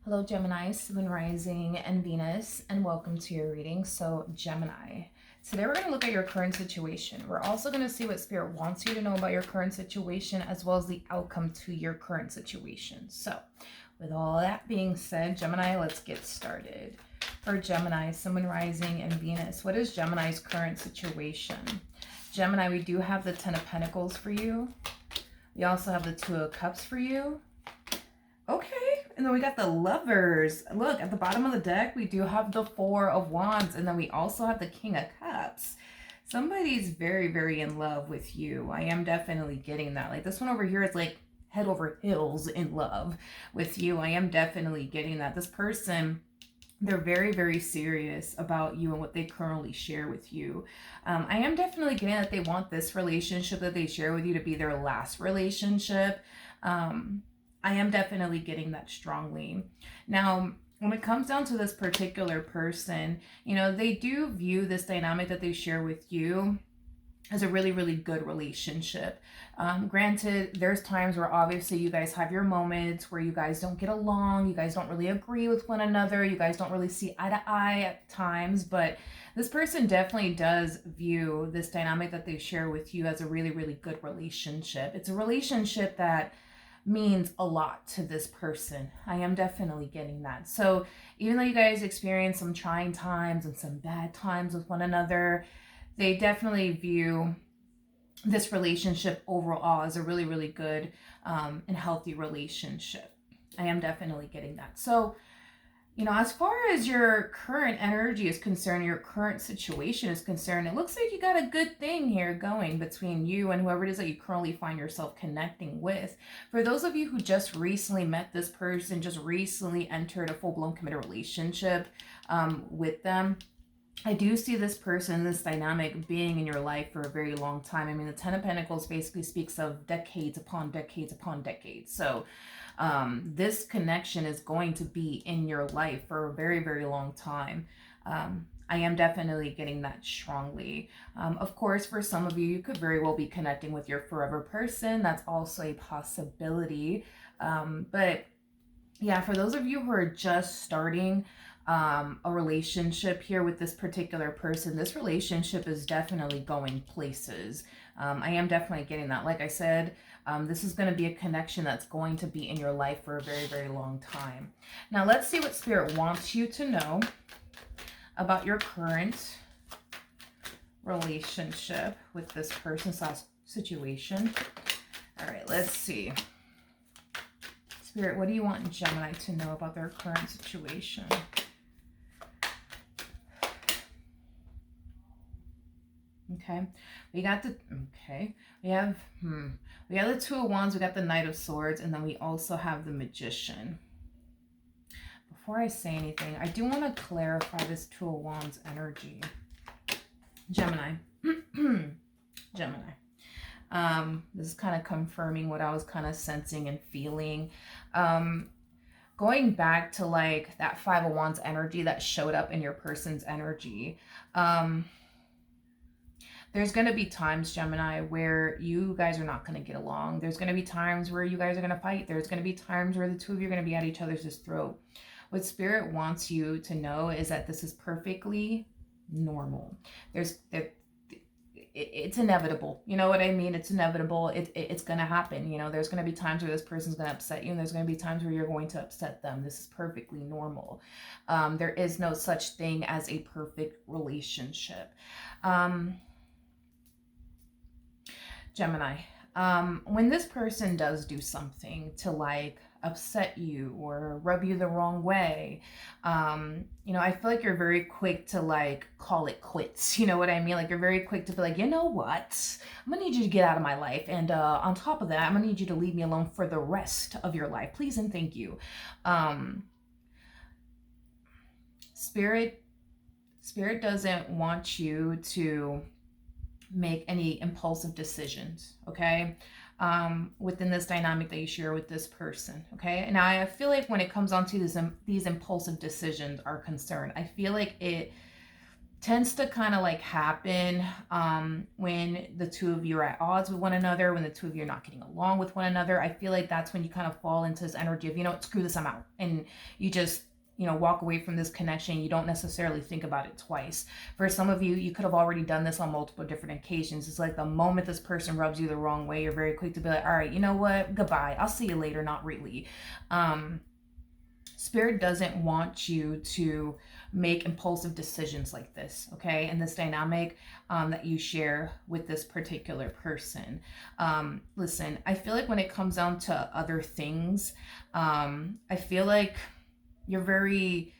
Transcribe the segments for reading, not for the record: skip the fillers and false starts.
Hello, Gemini, Sun Rising, and Venus, and welcome to your reading. So, Gemini, today we're going to look at your current situation. We're also going to see what Spirit wants you to know about your current situation, as well as the outcome to your current situation. So, with all that being said, Gemini, let's get started. For Gemini, Sun Rising, and Venus, what is Gemini's current situation? Gemini, we do have the Ten of Pentacles for you. We also have the Two of Cups for you. Okay, and then we got the Lovers. Look, at the bottom of the deck, we do have the Four of Wands, and then we also have the King of Cups. Somebody's very, very in love with you. I am definitely getting that. Like, this one over here is like head over heels in love with you. I am definitely getting that. This person, they're very, very serious about you and what they currently share with you. I am definitely getting that they want this relationship that they share with you to be their last relationship. I am definitely getting that strongly. Now, when it comes down to this particular person, you know, they do view this dynamic that they share with you as a really, really good relationship. Granted, there's times where obviously you guys have your moments where you guys don't get along, you guys don't really agree with one another, you guys don't really see eye to eye at times, but this person definitely does view this dynamic that they share with you as a really, really good relationship. It's a relationship that means a lot to this person. I am definitely getting that. So even though you guys experience some trying times and some bad times with one another, they definitely view this relationship overall as a really, really good and healthy relationship. I am definitely getting that. So, you know, as far as your current energy is concerned, your current situation is concerned, it looks like you got a good thing here going between you and whoever it is that you currently find yourself connecting with. For those of you who just recently met this person, just recently entered a full-blown committed relationship with them, I do see this person, this dynamic being in your life for a very long time. I mean, the Ten of Pentacles basically speaks of decades upon decades upon decades. So this connection is going to be in your life for a very, very long time. I am definitely getting that strongly. Of course, for some of you, you could very well be connecting with your forever person. That's also a possibility. But yeah, for those of you who are just starting a relationship here with this particular person, this relationship is definitely going places. I am definitely getting that. Like I said, this is going to be a connection that's going to be in your life for a very, very long time. Now, let's see what Spirit wants you to know about your current relationship with this person / situation. All right, let's see. Spirit, what do you want Gemini to know about their current situation? Okay, we got the, we have the Two of Wands, we got the Knight of Swords, and then we also have the Magician. Before I say anything, I do want to clarify this Two of Wands energy. Gemini. Gemini. This is kind of confirming what I was kind of sensing and feeling. Going back to like that Five of Wands energy that showed up in your person's energy. There's going to be times, Gemini, where you guys are not going to get along. There's going to be times where you guys are going to fight. There's going to be times where the two of you are going to be at each other's throat. What Spirit wants you to know is that this is perfectly normal. It's inevitable. You know what I mean? It's inevitable. It's going to happen. You know, there's going to be times where this person's going to upset you, and there's going to be times where you're going to upset them. This is perfectly normal. There is no such thing as a perfect relationship. Gemini, when this person does do something to like upset you or rub you the wrong way, you know, I feel like you're very quick to like call it quits. You know what I mean? Like, you're very quick to be like, you know what? I'm gonna need you to get out of my life. And on top of that, I'm gonna need you to leave me alone for the rest of your life. Please and thank you. Spirit doesn't want you to make any impulsive decisions, okay, within this dynamic that you share with this person, okay? And I feel like when it comes on to these impulsive decisions are concerned, I feel like tends to kind of like happen when the two of you are at odds with one another, when the two of you are not getting along with one another. I feel like that's when you kind of fall into this energy of, you know what, screw this, I'm out. And you just, you know, walk away from this connection. You don't necessarily think about it twice. For some of you, you could have already done this on multiple different occasions. It's like the moment this person rubs you the wrong way, you're very quick to be like, all right, you know what, goodbye, I'll see you later. Not really. Spirit doesn't want you to make impulsive decisions like this, okay? And this dynamic that you share with this particular person. Listen, I feel like when it comes down to other things, I feel like you're very,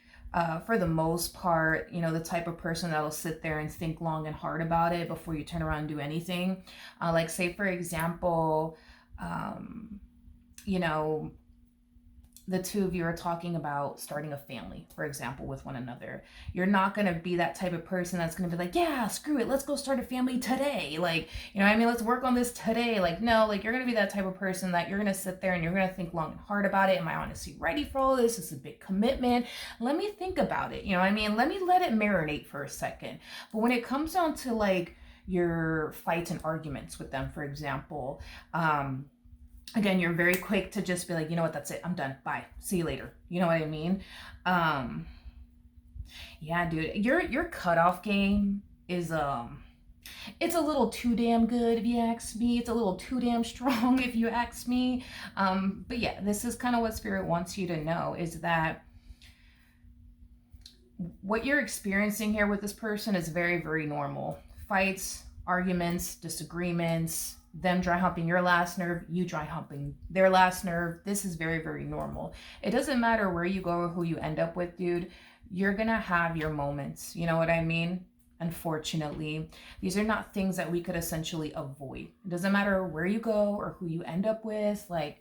for the most part, you know, the type of person that'll sit there and think long and hard about it before you turn around and do anything. Like say, for example, you know, the two of you are talking about starting a family, for example, with one another. You're not going to be that type of person that's going to be like, yeah, screw it, let's go start a family today. Like, you know what I mean? Let's work on this today. Like, no, like you're going to be that type of person that you're going to sit there and you're going to think long and hard about it. Am I honestly ready for all this? This is a big commitment. Let me think about it. You know what I mean? Let me let it marinate for a second. But when it comes down to like your fights and arguments with them, for example, again, you're very quick to just be like, you know what, that's it, I'm done, bye, see you later. You know what I mean? Yeah, dude, your cutoff game is it's a little too damn good if you ask me. It's a little too damn strong if you ask me. But yeah, this is kind of what Spirit wants you to know, is that what you're experiencing here with this person is very, very normal. Fights, arguments, disagreements, them dry humping your last nerve, you dry humping their last nerve. This is very, very normal. It doesn't matter where you go or who you end up with, dude. You're gonna have your moments. You know what I mean? Unfortunately, these are not things that we could essentially avoid. It doesn't matter where you go or who you end up with. Like,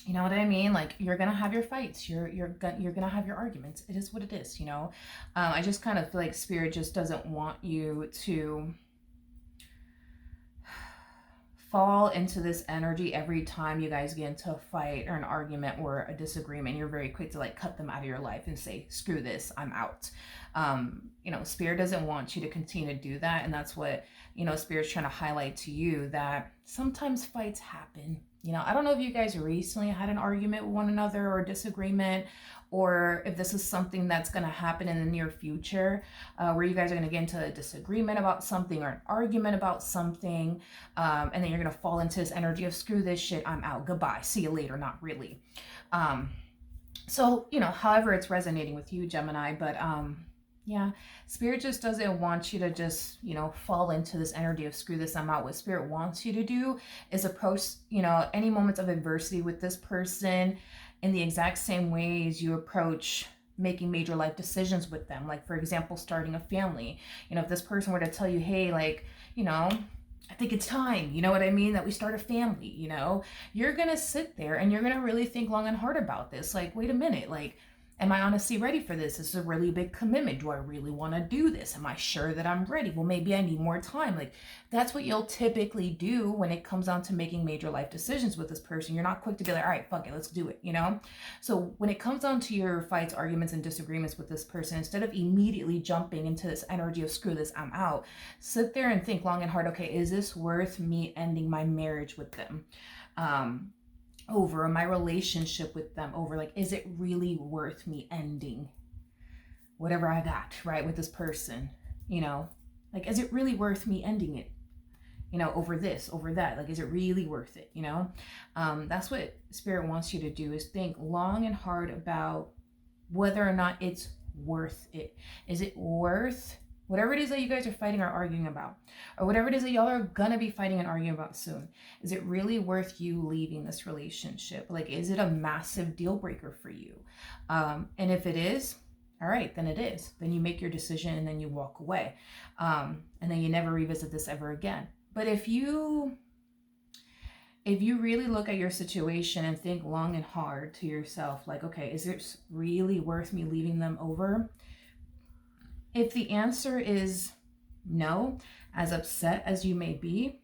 you know what I mean? Like, you're gonna have your fights. You're gonna have your arguments. It is what it is. You know. I just kind of feel like Spirit just doesn't want you to fall into this energy every time you guys get into a fight or an argument or a disagreement. You're very quick to like cut them out of your life and say, screw this, I'm out. You know, Spirit doesn't want you to continue to do that. And that's what, you know, Spirit's trying to highlight to you, that sometimes fights happen. You know, I don't know if you guys recently had an argument with one another or a disagreement, or if this is something that's going to happen in the near future, where you guys are going to get into a disagreement about something or an argument about something, and then you're going to fall into this energy of screw this shit, I'm out, goodbye, see you later. Not really. So, you know, however it's resonating with you, Gemini, but yeah, Spirit just doesn't want you to just, you know, fall into this energy of screw this, I'm out. What Spirit wants you to do is approach, you know, any moments of adversity with this person in the exact same ways you approach making major life decisions with them. Like, for example, starting a family. You know, if this person were to tell you, hey, like, you know, I think it's time, you know what I mean, that we start a family, you know, you're going to sit there and you're going to really think long and hard about this. Like, wait a minute, like, am I honestly ready for this? This is a really big commitment. Do I really want to do this? Am I sure that I'm ready? Well, maybe I need more time. Like, that's what you'll typically do when it comes down to making major life decisions with this person. You're not quick to be like, all right, fuck it, let's do it, you know? So when it comes down to your fights, arguments, and disagreements with this person, instead of immediately jumping into this energy of screw this, I'm out, sit there and think long and hard, okay, is this worth me ending my marriage with them? Over my relationship with them, over, like, is it really worth me ending whatever I got, right, with this person? You know, like, is it really worth me ending it, you know, over this, over that? Like, is it really worth it? You know, that's what Spirit wants you to do, is think long and hard about whether or not it's worth it. Is it worth whatever it is that you guys are fighting or arguing about, or whatever it is that y'all are gonna be fighting and arguing about soon? Is it really worth you leaving this relationship? Like, is it a massive deal breaker for you? And if it is, all right, then it is. Then you make your decision and then you walk away. And then you never revisit this ever again. But if you really look at your situation and think long and hard to yourself, like, okay, is it really worth me leaving them over? If the answer is no, as upset as you may be,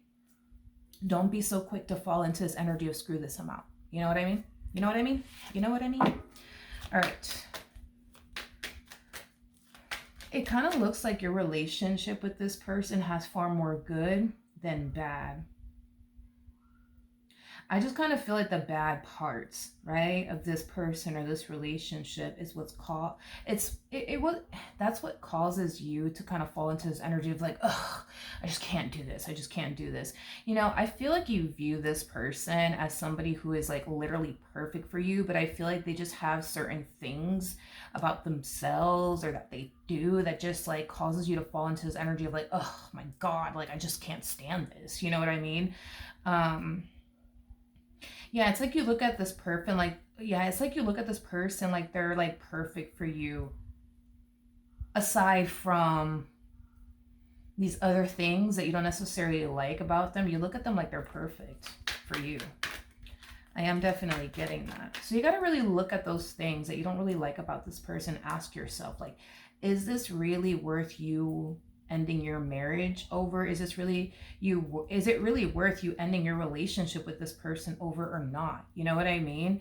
don't be so quick to fall into this energy of screw this, I'm out. You know what I mean? You know what I mean? You know what I mean? All right. It kind of looks like your relationship with this person has far more good than bad. I just kind of feel like the bad parts, right, of this person or this relationship is what's called, that's what causes you to kind of fall into this energy of like, oh, I just can't do this. I just can't do this. You know, I feel like you view this person as somebody who is like literally perfect for you, but I feel like they just have certain things about themselves or that they do that just like causes you to fall into this energy of like, oh my God, like I just can't stand this. You know what I mean? Yeah, it's like you look at this person like, yeah, it's like you look at this person like they're like perfect for you. Aside from these other things that you don't necessarily like about them, you look at them like they're perfect for you. I am definitely getting that. So you got to really look at those things that you don't really like about this person. Ask yourself, like, is this really worth you ending your marriage over? Is it really worth you ending your relationship with this person over or not? You know what I mean?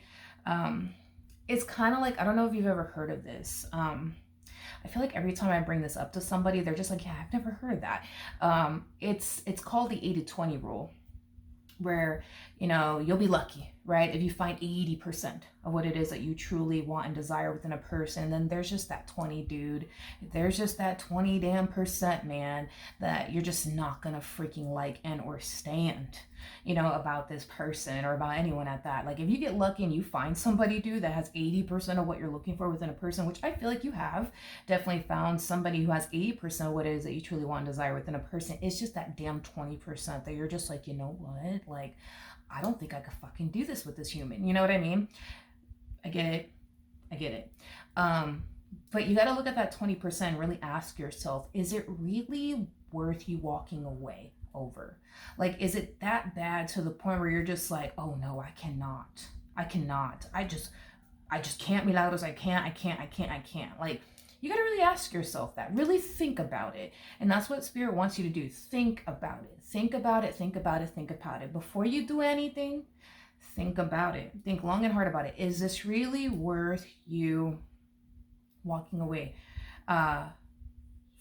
It's kind of like, I don't know if you've ever heard of this. I feel like every time I bring this up to somebody, they're just like, yeah, I've never heard of that. It's called the 80-20 rule, where, you know, you'll be lucky, right? If you find 80% of what it is that you truly want and desire within a person, then there's just that 20, dude. There's just that 20 damn percent, man, that you're just not gonna freaking like and or stand, you know, about this person or about anyone at that. Like if you get lucky and you find somebody, dude, that has 80% of what you're looking for within a person, which I feel like you have definitely found somebody who has 80% of what it is that you truly want and desire within a person. It's just that damn 20% that you're just like, you know what? Like, I don't think I could fucking do this with this human. You know what I mean? I get it. But you got to look at that 20% and really ask yourself, is it really worth you walking away over? Like, is it that bad to the point where you're just like, oh no, I cannot. I just can't, milagros. I can't. Like, you got to really ask yourself that. Really think about it. And that's what Spirit wants you to do. Think about it. Think about it. Before you do anything, think about it. Think long and hard about it. Is this really worth you walking away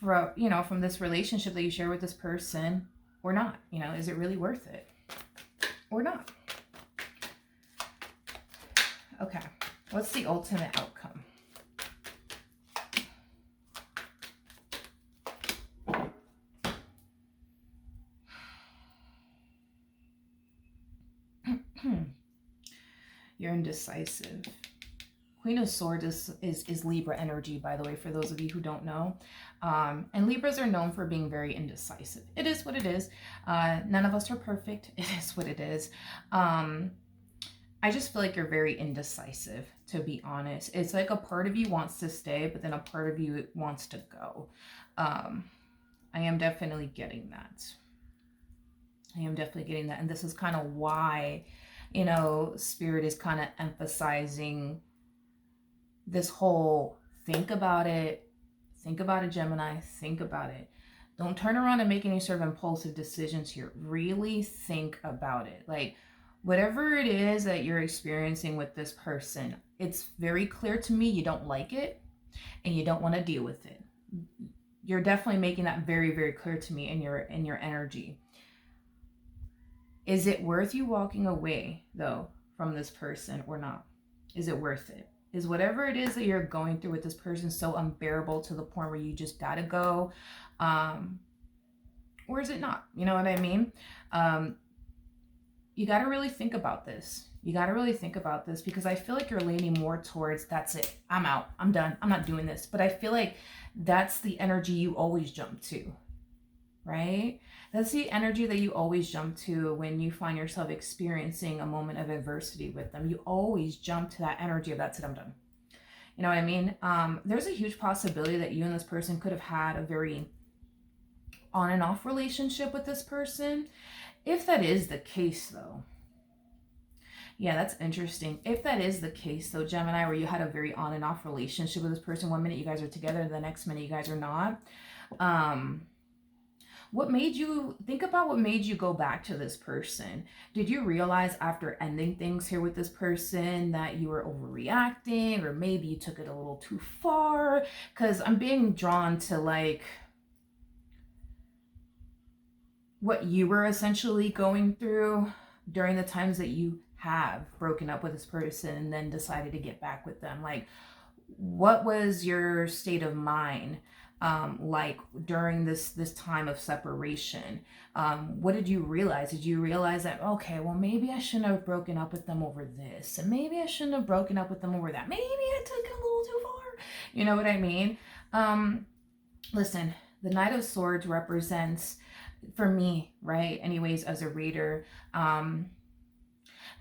from this relationship that you share with this person or not? You know, is it really worth it or not? Okay. What's the ultimate outcome? You're indecisive. Queen of Swords is Libra energy, by the way, for those of you who don't know. And Libras are known for being very indecisive. It is what it is. None of us are perfect. It is what it is. I just feel like you're very indecisive, to be honest. It's like a part of you wants to stay, but then a part of you wants to go. I am definitely getting that. And this is kind of why, you know, Spirit is kind of emphasizing this whole think about it, Gemini, think about it. Don't turn around and make any sort of impulsive decisions here. Really think about it. Like, whatever it is that you're experiencing with this person, it's very clear to me you don't like it and you don't want to deal with it. You're definitely making that very, very clear to me in your energy. Is it worth you walking away, though, from this person or not? Is it worth it? Is whatever it is that you're going through with this person so unbearable to the point where you just gotta go? Or is it not? You know what I mean? You gotta really think about this. Because I feel like you're leaning more towards, that's it. I'm out. I'm done. I'm not doing this. But I feel like that's the energy you always jump to, right? That's the energy that you always jump to when you find yourself experiencing a moment of adversity with them. You always jump to that energy of, that's it, I'm done. You know what I mean? There's a huge possibility that you and this person could have had a very on and off relationship with this person. If that is the case, though, yeah, that's interesting. If that is the case, though, Gemini, where you had a very on and off relationship with this person, one minute you guys are together, the next minute you guys are not. What made you think about what made you go back to this person? Did you realize after ending things here with this person that you were overreacting, or maybe you took it a little too far? Because I'm being drawn to like what you were essentially going through during the times that you have broken up with this person and then decided to get back with them. Like, what was your state of mind like during this time of separation? What did you realize? Did you realize that, okay, well, maybe I shouldn't have broken up with them over this, and maybe I shouldn't have broken up with them over that, maybe I took it a little too far? You know what I mean? Listen, the Knight of Swords represents, for me, right, anyways, as a reader,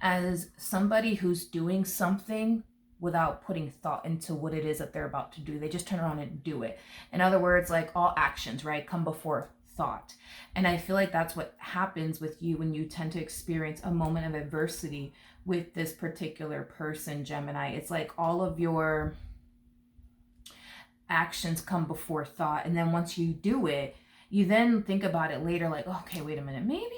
as somebody who's doing something without putting thought into what it is that they're about to do. They just turn around and do it. In other words, like, all actions, right, come before thought. And I feel like that's what happens with you when you tend to experience a moment of adversity with this particular person, Gemini. It's like all of your actions come before thought. And then once you do it, you then think about it later, like, okay, wait a minute, maybe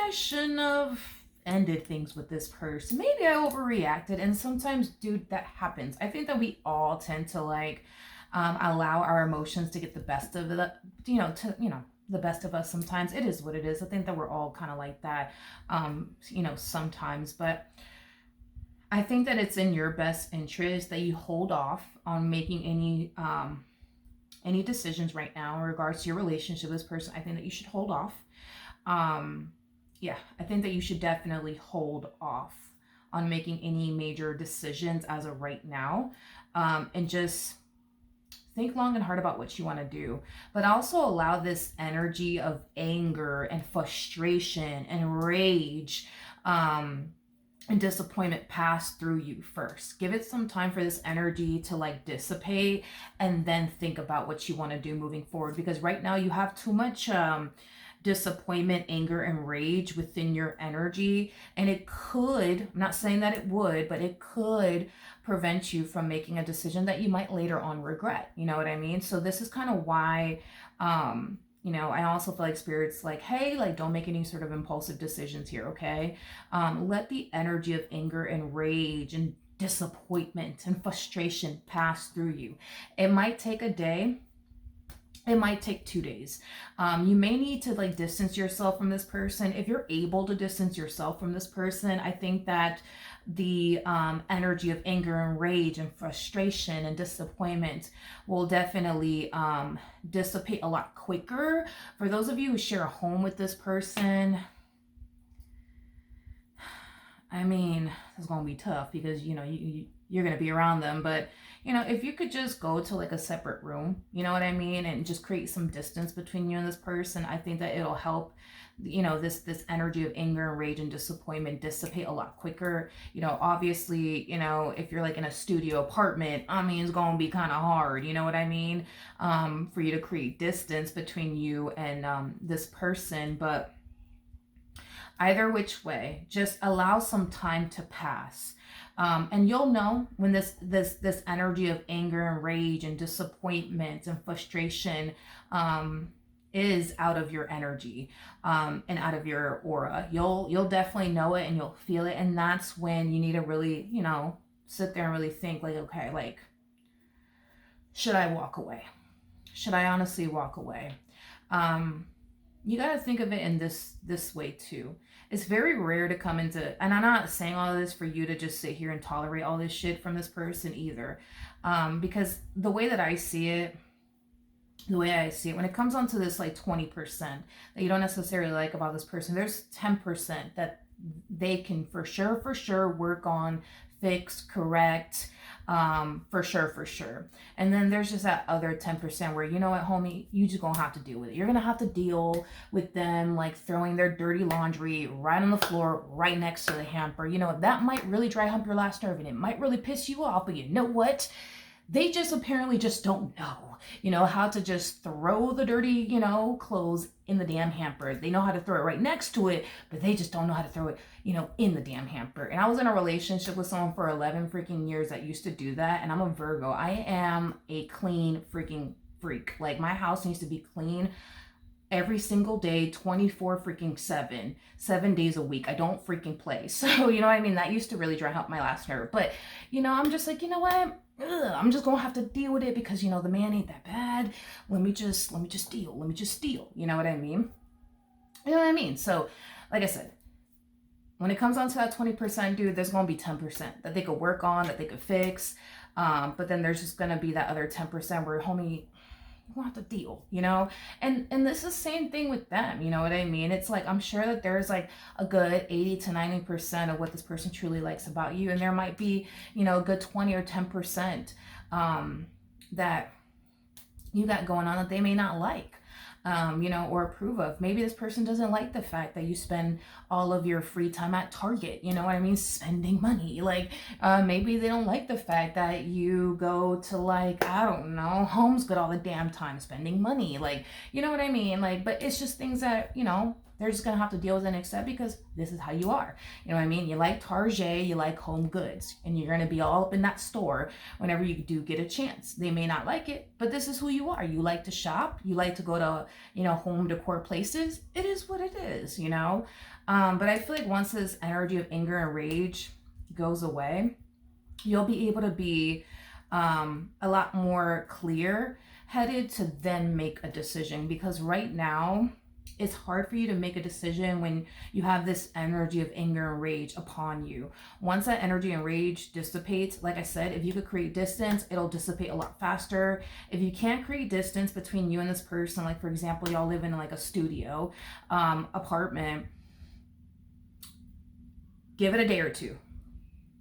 I shouldn't have ended things with this person. Maybe I overreacted. And sometimes, dude, that happens. I think that we all tend to like allow our emotions to get the best of the, the best of us. Sometimes it is what it is. I think that we're all kind of like that, sometimes. But I think that it's in your best interest that you hold off on making any decisions right now in regards to your relationship with this person. I think that you should hold off. I think that you should definitely hold off on making any major decisions as of right now, and just think long and hard about what you want to do, but also allow this energy of anger and frustration and rage, and disappointment pass through you first. Give it some time for this energy to like dissipate, and then think about what you want to do moving forward, because right now you have too much disappointment, anger, and rage within your energy, and it could, I'm not saying that it would, but it could prevent you from making a decision that you might later on regret. You know what I mean? So this is kind of why I also feel like Spirit's like, hey, like, don't make any sort of impulsive decisions here, okay? Let the energy of anger and rage and disappointment and frustration pass through you. It might take a day. It might take 2 days. You may need to like distance yourself from this person. If you're able to distance yourself from this person, I think that the energy of anger and rage and frustration and disappointment will definitely dissipate a lot quicker. For those of you who share a home with this person, I mean, it's going to be tough because, you're going to be around them. But, if you could just go to like a separate room, you know what I mean? And just create some distance between you and this person, I think that it'll help, this energy of anger and rage and disappointment dissipate a lot quicker. Obviously, if you're like in a studio apartment, I mean, it's going to be kind of hard, you know what I mean? For you to create distance between you and this person. But either which way, just allow some time to pass. And you'll know when this energy of anger and rage and disappointment and frustration is out of your energy and out of your aura. You'll definitely know it and you'll feel it. And that's when you need to really, sit there and really think like, okay, like, should I walk away? Should I honestly walk away? You got to think of it in this way too. It's very rare to come into, and I'm not saying all of this for you to just sit here and tolerate all this shit from this person either. Because the way that I see it, when it comes onto this like 20% that you don't necessarily like about this person, there's 10% that they can for sure work on, fix, correct, for sure. And then there's just that other 10% where, you know what, homie, you just gonna have to deal with it. You're gonna have to deal with them like throwing their dirty laundry right on the floor, right next to the hamper. That might really dry hump your last nerve and it might really piss you off, but you know what? They just apparently just don't know, how to just throw the dirty, clothes in the damn hamper. They know how to throw it right next to it, but they just don't know how to throw it, in the damn hamper. And I was in a relationship with someone for 11 freaking years that used to do that. And I'm a Virgo. I am a clean freaking freak. Like, my house needs to be clean every single day, 24 freaking 7 days a week. I don't freaking play. So, you know what I mean? That used to really dry out my last nerve. But, you know, I'm just like, you know what? I'm just gonna have to deal with it because, you know, the man ain't that bad. Let me just deal. You know what I mean? You know what I mean? So, like I said, when it comes down to that 20%, dude, there's gonna be 10% that they could work on, that they could fix. But then there's just gonna be that other 10% where, homie, you won't have to deal, you know? And this is the same thing with them, you know what I mean? It's like, I'm sure that there's like a good 80 to 90% of what this person truly likes about you. And there might be, you know, a good 20 or 10% that you got going on that they may not like. You know, or approve of. Maybe this person doesn't like the fact that you spend all of your free time at Target, you know what I mean? Spending money. Like, maybe they don't like the fact that you go to, like, I don't know, Home's Good all the damn time, spending money. Like, you know what I mean? Like, but it's just things that, you know, they're just gonna have to deal with and accept because this is how you are. You know what I mean? You like Target, you like Home Goods, and you're gonna be all up in that store whenever you do get a chance. They may not like it, but this is who you are. You like to shop, you like to go to, you know, home decor places. It is what it is, you know? But I feel like once this energy of anger and rage goes away, you'll be able to be a lot more clear headed to then make a decision, because right now, it's hard for you to make a decision when you have this energy of anger and rage upon you. Once that energy and rage dissipates, like I said, if you could create distance, it'll dissipate a lot faster. If you can't create distance between you and this person, like for example, y'all live in like a studio apartment, give it a day or two.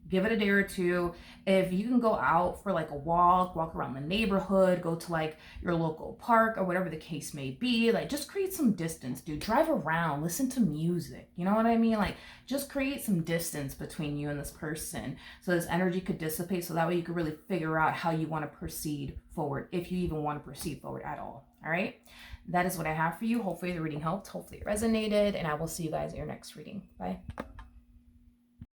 Give it a day or two. If you can go out for like a walk around the neighborhood, go to like your local park or whatever the case may be, like just create some distance, dude. Drive around, listen to music. You know what I mean? Like just create some distance between you and this person so this energy could dissipate, so that way you could really figure out how you want to proceed forward, if you even want to proceed forward at all. All right? That is what I have for you. Hopefully the reading helped. Hopefully it resonated, and I will see you guys in your next reading. Bye.